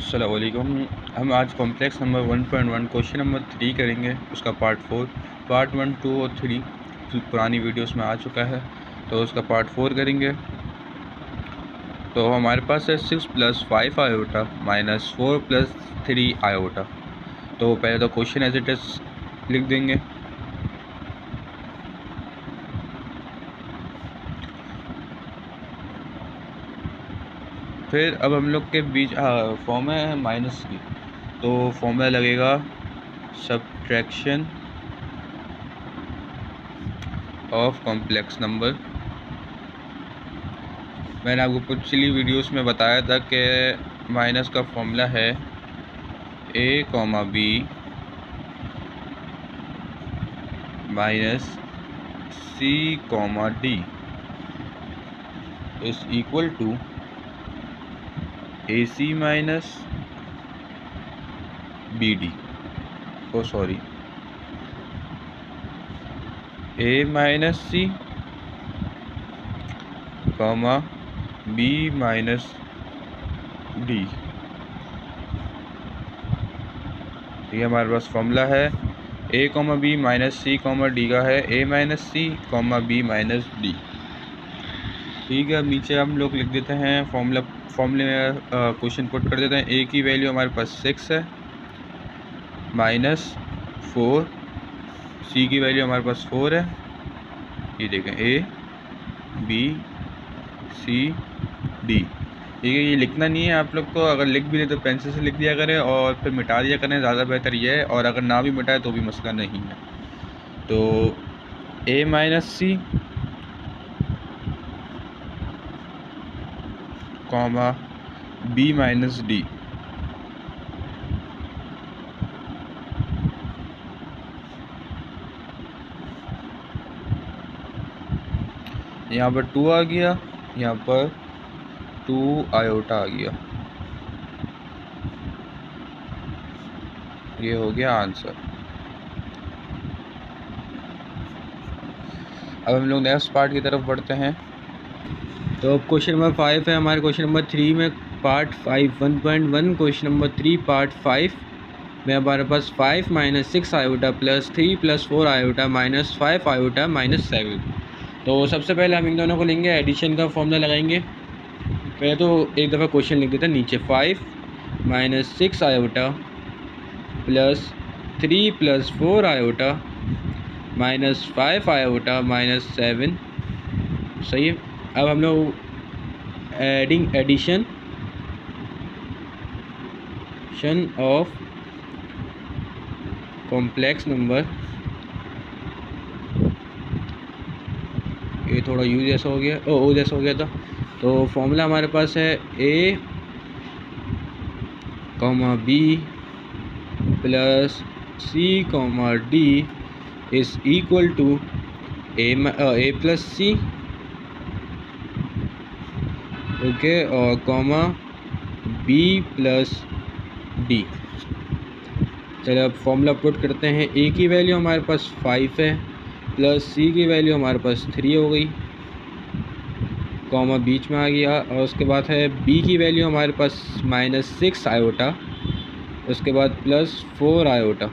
अस्सलाम वालेकुम। हम आज कॉम्प्लेक्स नंबर 1.1 क्वेश्चन नंबर 3 करेंगे, उसका पार्ट 4। पार्ट 1, 2 और 3 पुरानी वीडियोस में आ चुका है, तो उसका पार्ट 4 करेंगे। तो हमारे पास है 6 + 5 आयोटा - 4 + 3 आयोटा। तो पहले तो क्वेश्चन एज इट इज़ लिख देंगे। फिर अब हम लोग के बीच फॉर्म है माइनस की, तो फॉर्मूला लगेगा सब्ट्रैक्शन ऑफ कॉम्प्लेक्स नंबर। मैंने आपको पिछली वीडियोस में बताया था कि माइनस का फॉर्मूला है a, b - c, d is equal to ac - bd। Oh sorry, a - c, b - d। ये हमारे पास फॉर्मूला है। a, b - c, d का है a - c, b - d। ठीक है, अब नीचे हम लोग लिख देते हैं फॉर्मूले में क्वेश्चन पुट कर देते हैं। a की वैल्यू हमारे पास 6 है -4, c की वैल्यू हमारे पास 4 है। ये देखें a, b, c, d। ठीक है, ये लिखना नहीं है आप लोग को, अगर लिख भी ले तो पेंसिल से लिख दिया करें और फिर मिटा दिया करें, ज़्यादा बेहतर ये है। और अगर ना भी मिटाए तो भी मसला नहीं है। तो a - c, b - d। यहाँ पर 2 आ गया, यहाँ पर 2 आयोटा आ गया। ये हो गया आंसर। अब हम लोग नेक्स्ट पार्ट की तरफ बढ़ते हैं। तो अब क्वेश्चन नंबर 5 है हमारे। क्वेश्चन नंबर 3 में पार्ट 5 1.1 क्वेश्चन नंबर 3 पार्ट 5 में हमारे पास 5 - 6 आयोटा + 3 + 4 आयोटा - 5 आयोटा - 7। तो सबसे पहले हम इन दोनों को लेंगे, एडिशन का फॉर्मूला लगाएंगे। पहले तो एक दफ़ा क्वेश्चन लिख देते हैं नीचे। 5 - 6 आयोटा + 3 + 4 आयोटा - 5 आयोटा - 7। सही है। अब हम लोग एडिशन ऑफ कॉम्प्लेक्स नंबर, ये थोड़ा यू जैसा हो गया, ओ जैसा हो गया था। तो फॉर्मूला हमारे पास है a, b + c, d is equal to a + c, okay, और b + d। चलिए अब फॉर्मूला पुट करते हैं। a की वैल्यू हमारे पास 5 है, प्लस c की वैल्यू हमारे पास 3 हो गई, कॉमा बीच में आ गया। और उसके बाद है b की वैल्यू हमारे पास -6 आयोटा, उसके बाद +4 आयोटा।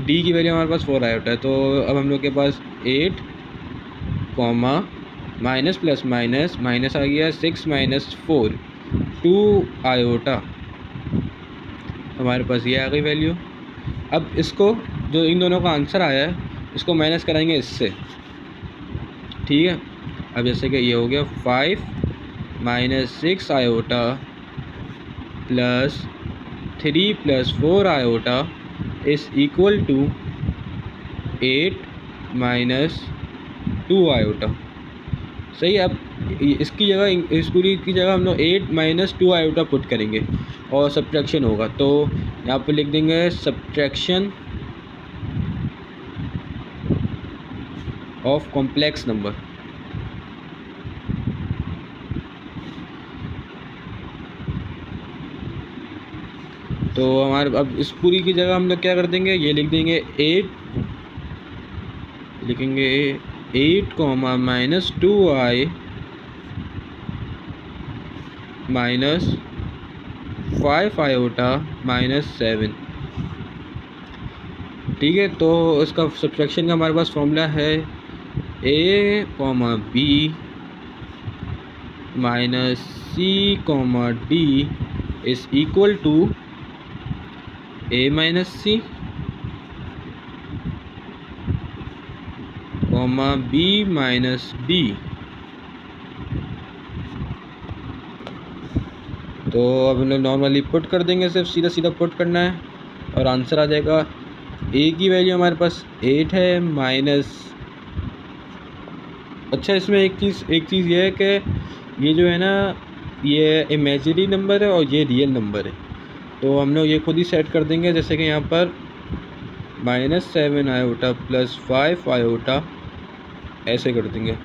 d की वैल्यू हमारे पास 4 आयोटा है। तो अब हम लोग के पास 8, माइनस प्लस माइनस माइनस आ गया 6 - 4, 2 आयोटा। हमारे पास ये आ गई वैल्यू। अब इसको, जो इन दोनों का आंसर आया है, इसको माइनस कराएंगे इससे। ठीक है, अब जैसे कि ये हो गया 5 - 6 iota + 3 + 4 iota is equal to 8 - 2 iota. सही है। अब इसकी जगह, इस पूरी की जगह हम लोग 8 - 2 आयोटा पुट करेंगे और सब्ट्रैक्शन होगा। तो यहाँ पे लिख देंगे सब्ट्रैक्शन ऑफ कॉम्प्लेक्स नंबर। तो हमारे अब इस पूरी की जगह हम लोग क्या कर देंगे, ये लिख देंगे 8, लिखेंगे 8, -2i 5 आयोटा माइनस 7। ठीक है, तो इसका सब्ट्रैक्शन का हमारे पास फॉर्मूला है a comma B minus C comma D is equal to a minus C comma B minus D. तो अब हम लोग नॉर्मली पुट कर देंगे, सिर्फ सीधा सीधा पुट करना है और आंसर आ जाएगा। ए की वैल्यू हमारे पास 8 है माइनस, अच्छा इसमें एक चीज़ ये है कि ये जो है ना ये इमेजिनरी नंबर है और ये रियल नंबर है, तो हम लोग ये खुद ही सेट कर देंगे। जैसे कि यहाँ पर -7 आयोटा प्लस 5 आयोटा ऐसे कर देंगे।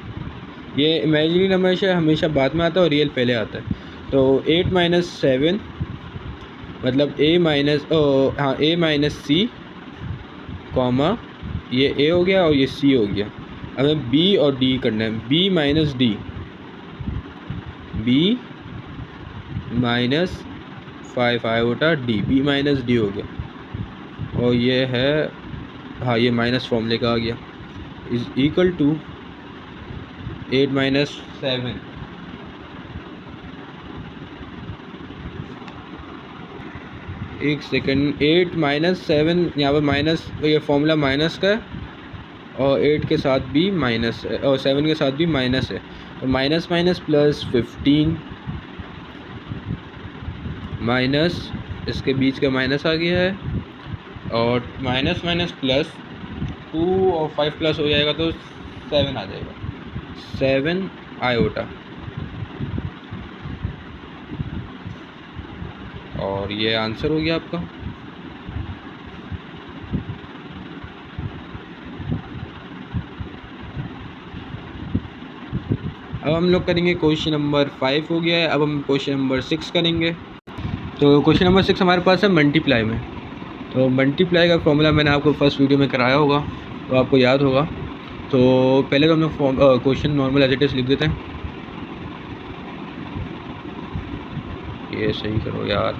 ये इमेजिनरी नंबर से हमेशा बाद में आता है और रियल पहले आता है। तो 8 माइनस 7 मतलब a माइनस सी कॉमा ये a हो गया और ये c हो गया। अब हमें b और d करना है, b minus d, b minus 5 iota d, b minus d हो गया और ये है, हाँ ये माइनस फॉर्मूले का आ गया, इज़ इक्वल टू 8 माइनस 7। एक सेकंड, 8 माइनस 7 यहाँ पर माइनस, ये फॉर्मूला माइनस का है और 8 के साथ भी माइनस है और 7 के साथ भी माइनस है, तो माइनस माइनस प्लस 15 माइनस इसके बीच का माइनस आ गया है और माइनस माइनस प्लस 2 और 5 प्लस हो जाएगा तो 7 आ जाएगा, 7 आयोटा। और ये आंसर हो गया आपका। अब हम लोग करेंगे क्वेश्चन नंबर 5 हो गया है, अब हम क्वेश्चन नंबर 6 करेंगे। तो क्वेश्चन नंबर 6 हमारे पास है मल्टीप्लाई में। तो मल्टीप्लाई का फॉर्मूला मैंने आपको फर्स्ट वीडियो में कराया होगा तो आपको याद होगा। तो पहले तो हम लोग question normal as it is लिख देते हैं। ये सही करो यार,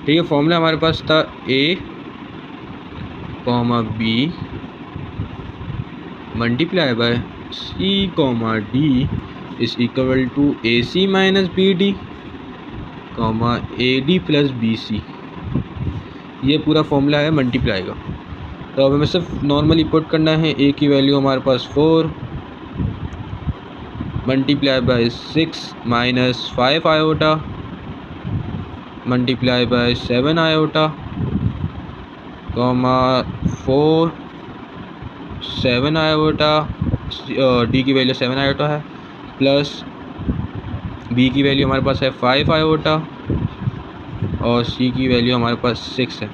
ठीक है। फॉर्मूला हमारे पास था a comma B multiply by c comma D is equal to A C minus B D comma A D plus B C. ये पूरा फॉर्मूला है मल्टीप्लाई का। तो अब हमें सिर्फ नॉर्मली पुट करना है। a की वैल्यू हमारे पास 4 multiply by 6 minus 5 iota multiply by 7 iota comma 4 7 iota, D की वैल्यू 7 आयोटा है, प्लस बी की वैल्यू हमारे पास है 5 आयोटा और सी की वैल्यू हमारे पास 6 है।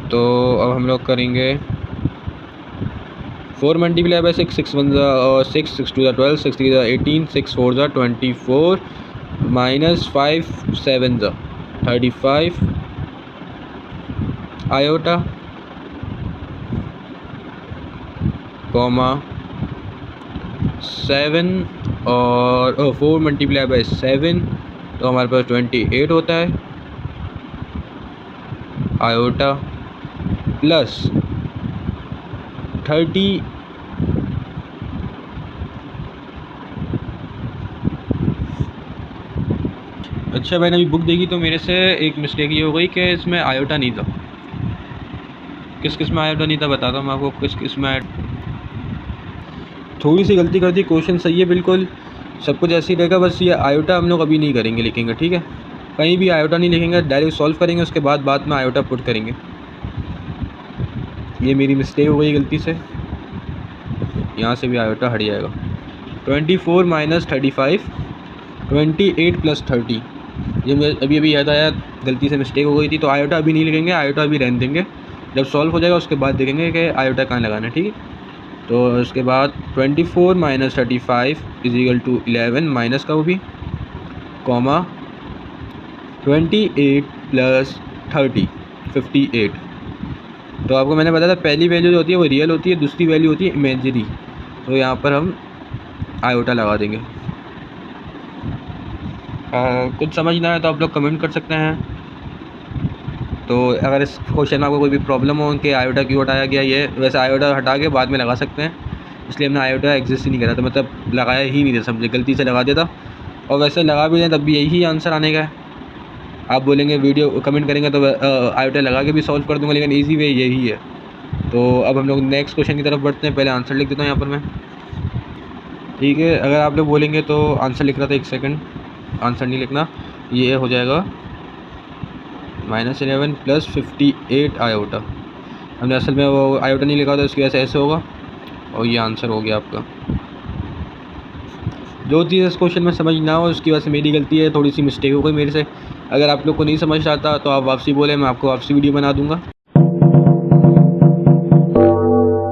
तो अब हम लोग करेंगे 4 मल्टीप्लाई बाय 6, 6 1 और 6 6 2 12, 6 3 18, 6 4 24 माइनस 5 7 35 आयोटा कॉमा 7 और 4 मल्टीप्लाई बाय 7 तो हमारे पास 28 होता है आयोटा प्लस 30 अच्छा मैंने अभी बुक देखी तो मेरे से एक मिस्टेक ये हो गई कि इसमें आयोटा नहीं था। किस किस में आयोटा नहीं था बताता हूँ मैं आपको, किस किस में थोड़ी सी गलती कर दी। क्वेश्चन सही है बिल्कुल, सब कुछ ऐसे ही रहेगा, बस ये आयोटा हम लोग अभी नहीं करेंगे, लिखेंगे, ठीक है। कहीं भी आयोटा नहीं लिखेंगे, डायरेक्ट सॉल्व करेंगे, उसके बाद में आयोटा पुट करेंगे। ये मेरी मिस्टेक हो गई गलती से, यहाँ से भी आयोटा हट जाएगा। 24 माइनस 35 28 प्लस 30, ये मुझे अभी याद आया, गलती से मिस्टेक हो गई थी। तो आयोटा अभी नहीं लिखेंगे, आयोटा अभी रहने देंगे, जब सॉल्व हो जाएगा उसके बाद देखेंगे कि आयोटा कहाँ लगाना है, ठीक है। तो उसके बाद 24 minus 35 is equal to 11 minus का वो भी कॉमा 28 प्लस 30 58 तो आपको मैंने बताया था पहली वैल्यू जो होती है वो रियल होती है, दूसरी वैल्यू होती है इमेजिनरी। तो यहाँ पर हम आयोटा लगा देंगे। कुछ समझ ना आए तो आप लोग कमेंट कर सकते हैं। तो अगर इस क्वेश्चन में आपको कोई भी प्रॉब्लम हो कि आयोटा क्यों हटाया गया, ये वैसे आयोटा हटा के बाद में लगा सकते हैं, इसलिए हमने आयोटा एग्जिस्ट ही नहीं करा था, मतलब लगाया ही नहीं था, समझे गलती से लगा दिया था। और वैसे लगा भी दें तब भी यही आंसर आने का है। आप बोलेंगे वीडियो कमेंट करेंगे तो आयोटा लगा के भी सॉल्व कर दूँगा, लेकिन ईजी वे यही है। तो अब हम लोग नेक्स्ट क्वेश्चन की तरफ बढ़ते हैं। पहले आंसर लिख देता हूँ यहाँ पर मैं, ठीक है। अगर आप लोग बोलेंगे तो आंसर लिख रहा था, 1 सेकंड, आंसर नहीं लिखना। ये हो जाएगा -11 + 58 आयोटा। हमने असल में वो आयोटा नहीं लिखा था, उसकी वजह से ऐसे होगा, और ये आंसर हो गया आपका। जो चीज़ इस क्वेश्चन में समझ ना हो उसकी वजह से मेरी गलती है, थोड़ी सी मिस्टेक हो गई मेरे से। अगर आप लोग को नहीं समझ आता तो आप वापसी बोले, मैं आपको वापसी वीडियो बना दूँगा।